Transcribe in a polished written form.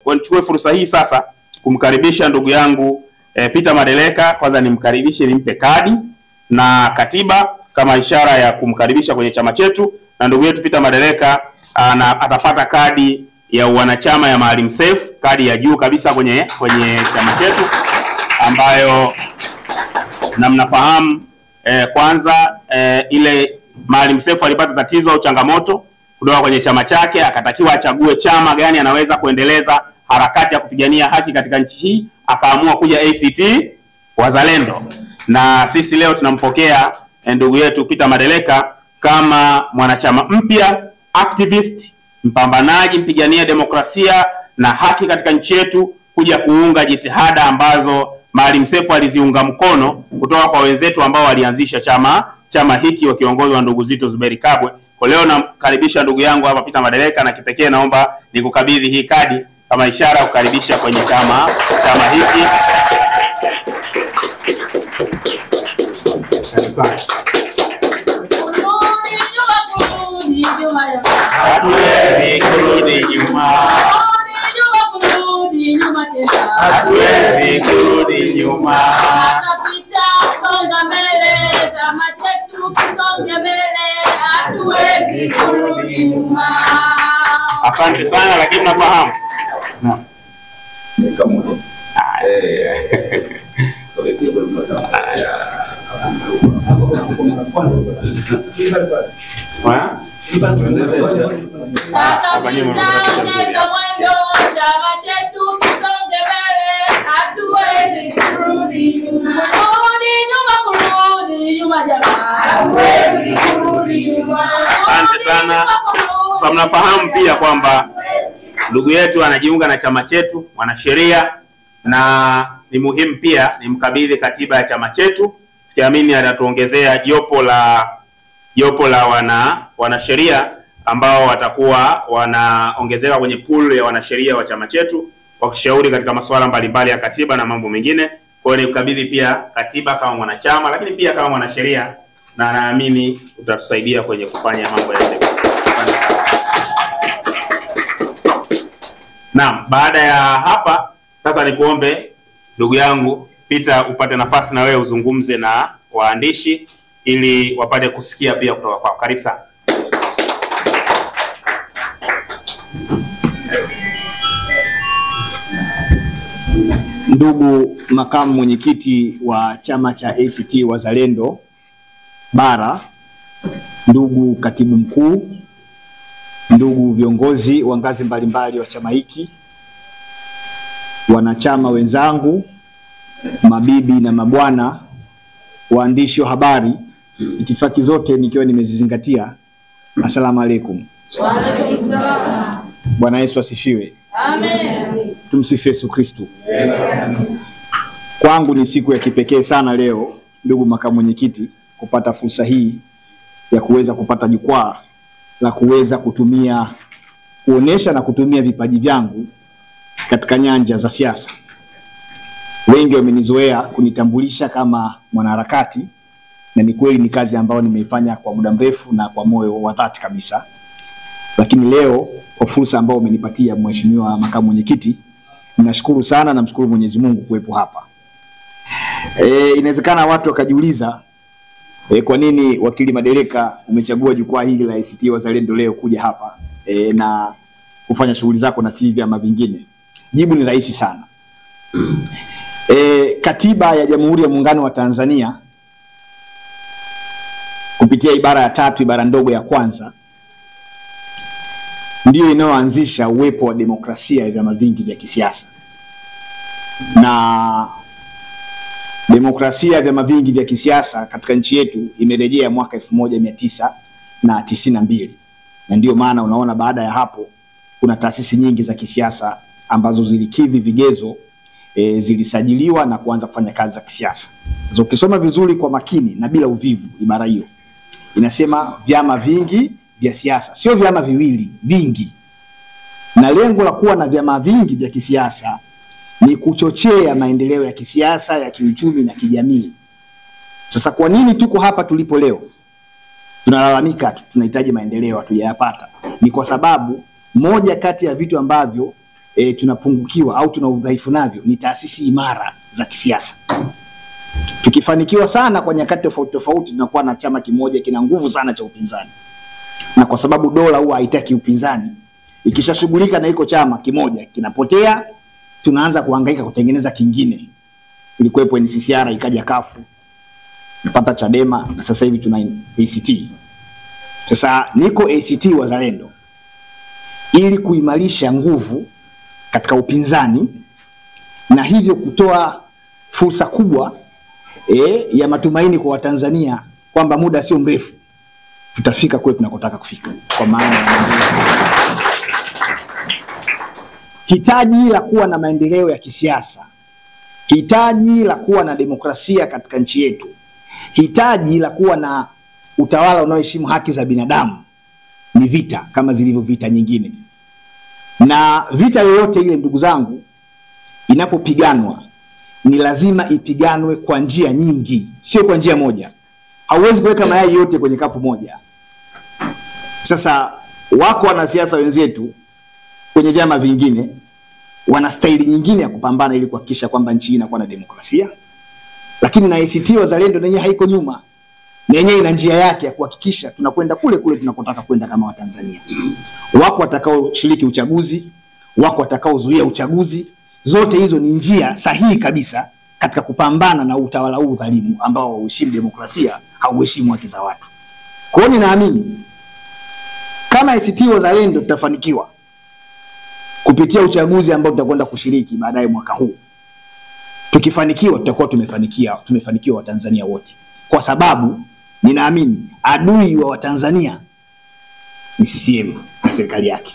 Kwa nichukue fursa hii sasa kumkaribisha ndugu yangu Peter Madeleka. Kwanza nimkaribishe, nimpe kadi na katiba kama ishara ya kumkaribisha kwenye chama chetu, na ndugu yetu Peter Madeleka atapata kadi ya wanachama ya Maalim Seif, kadi ya juu kabisa kwenye chama chetu, ambayo na mnafahamu kwanza ile Maalim Seif alipata tatizo au changamoto kutoka kwenye chama chake, akatakiwa achague chama gani anaweza kuendeleza harakati ya kupigania haki katika nchi hii, akaamua kuja ACT Wazalendo. Na sisi leo tunampokea ndugu yetu Peter Madeleka kama mwanachama mpya, activist, mpambanaji, mpigania demokrasia na haki katika nchi yetu, kuja kuunga jitihada ambazo Maalim Seif aliziunga mkono kutoka kwa wenzetu ambao walianzisha chama hiki wakiongozwa na ndugu Zitto Zuberi Kabwe. Kwa leo namkaribisha ndugu yangu hapa Peter Madeleka, na kipekee naomba nikukabidhi hii kadi kama ishara kukaribisha kwenye chama hiki. Hatuwezi kurudi nyuma. Hatuwezi kurudi nyuma. Songa mbele, chama chetu songa mbele, hatuwezi kurudi nyuma. Asante sana, lakini nafahamu. Naam. Asante sana. Sasa mnafahamu pia kwamba ndugu yetu anajiunga na chama chetu, mwanasheria, na ni muhimu pia nimkabidhi katiba ya chama chetu, tukiamini atatuongezea jopo la wanasheria ambao watakuwa wanaongezeka kwenye pool ya wanasheria wa chama chetu wakishauri katika masuala mbalimbali ya katiba na mambo mengine. Kwa hiyo nimkabidhi pia katiba kama mwanachama, lakini pia kama mwanasheria, na naamini utatusaidia kwenye kufanya mambo ya Naam, baada ya hapa sasa nikuombe ndugu yangu Peter upate nafasi na wewe uzungumze na waandishi ili wapate kusikia pia kutoka kwao. Karibu sana. Ndugu makamu mwenyekiti wa chama cha ACT Wazalendo Bara, ndugu katibu mkuu, ndugu viongozi wa ngazi mbalimbali wa chama hiki, wanachama wenzangu, mabibi na mabwana, waandishi wa habari, itifaki zote nikiwa nimezizingatia, asalamu alaykum. Wa alaykum salaam. Bwana Yesu asifiwe. Amen. Tumsifu Yesu Kristo. Amen. Kwangu ni siku ya kipekee sana leo, ndugu makamu mwenyekiti, kupata fursa hii ya kuweza kupata jukwaa la kuweza kuonesha na kutumia vipaji vyangu katika nyanja za siasa. Wengi wamenizoea kunitambulisha kama mwanaharakati, na ni kweli ni kazi ambayo nimeifanya kwa muda mrefu na kwa moyo wa dhati kabisa. Lakini leo kwa fursa ambayo umenipatia mheshimiwa makamu mwenyekiti, ninashukuru sana, na mshukuru Mwenyezi Mungu kuwepo hapa. Inawezekana watu wakajiuliza kwa nini wakili Madeleka umechagua jukwaa hili la ACT Wazalendo leo kuja hapa na kufanya shughuli zako na si vyama vingine. Jibu ni rahisi sana. Katiba ya Jamhuri ya Muungano wa Tanzania kupitia ibara ya 3 ibara ndogo ya kwanza ndio inayoanzisha uwepo wa demokrasia ya vyama vingi vya kisiasa. Na demokrasia ya vyama vingi vya kisiasa katika nchi yetu imerejea mwaka 1992. Na ndio maana unaona baada ya hapo kuna taasisi nyingi za kisiasa ambazo zilikidhi vigezo, zilisajiliwa na kuanza kufanya kazi za kisiasa. So ukisoma vizuri kwa makini na bila uvivu, ibara hiyo inasema vyama vingi vya siasa, sio vyama viwili, vingi. Na lengo la kuwa na vyama vingi vya kisiasa ni kuchochea maendeleo ya kisiasa, ya kiuchumi na kijamii. Sasa kwa nini tuko hapa tulipo leo? Tunalalamika tunahitaji maendeleo, hatujayapata. Ni kwa sababu moja kati ya vitu ambavyo tunapungukiwa au tuna udhaifu navyo ni taasisi imara za kisiasa. Tukifanikiwa sana kwa nyakati tofauti tofauti, tunakuwa na chama kimoja kina nguvu sana cha upinzani, na kwa sababu dola huwa haitaki upinzani, ikishashughulika na iko chama kimoja kinapotea, tunaanza kuhangaika kutengeneza kingine. Ilikuwepo NCCR, ikaja kafu, napata Chadema, na sasa hivi tuna ACT. Sasa niko ACT Wazalendo ili kuimarisha nguvu katika upinzani, na hivyo kutoa fursa kubwa ya matumaini kwa Watanzania kwamba muda sio mrefu tutafika kule tunakotaka kufika. Kwa maana hitaji la kuwa na maendeleo ya kisiasa, hitaji la kuwa na demokrasia katika nchi yetu, hitaji la kuwa na utawala unaoheshimu haki za binadamu ni vita kama zilivyo vita nyingine. Na vita yoyote ile, ndugu zangu, inapopiganwa ni lazima ipiganwe kwa njia nyingi, sio kwa njia moja. Hauwezi kuweka mayai yote kwenye kapu moja. Sasa wako wanasiasa wenzetu kwenye vyama vingine wana staili nyingine ya kupambana ili kuhakikisha kwamba nchi inakuwa na demokrasia. Lakini na ACT Wazalendo yenyewe haiko nyuma. Na yenyewe ina njia yake ya kuhakikisha tunakwenda kule kule tunakotaka kwenda kama Watanzania. Wako watakao shiriki uchaguzi, wako watakao zuia uchaguzi. Zote hizo ni njia sahihi kabisa katika kupambana na utawala huu dhalimu ambao hauheshimu demokrasia, hauheshimu haki za watu. Kwa hiyo ninaamini kama ACT Wazalendo tutafanikiwa kupitia uchaguzi ambao tutakwenda kushiriki baadaye mwaka huu. Tukifanikiwa tutakuwa tumefanikiwa Watanzania wote. Kwa sababu ninaamini adui wa Watanzania ni CCM na serikali yake.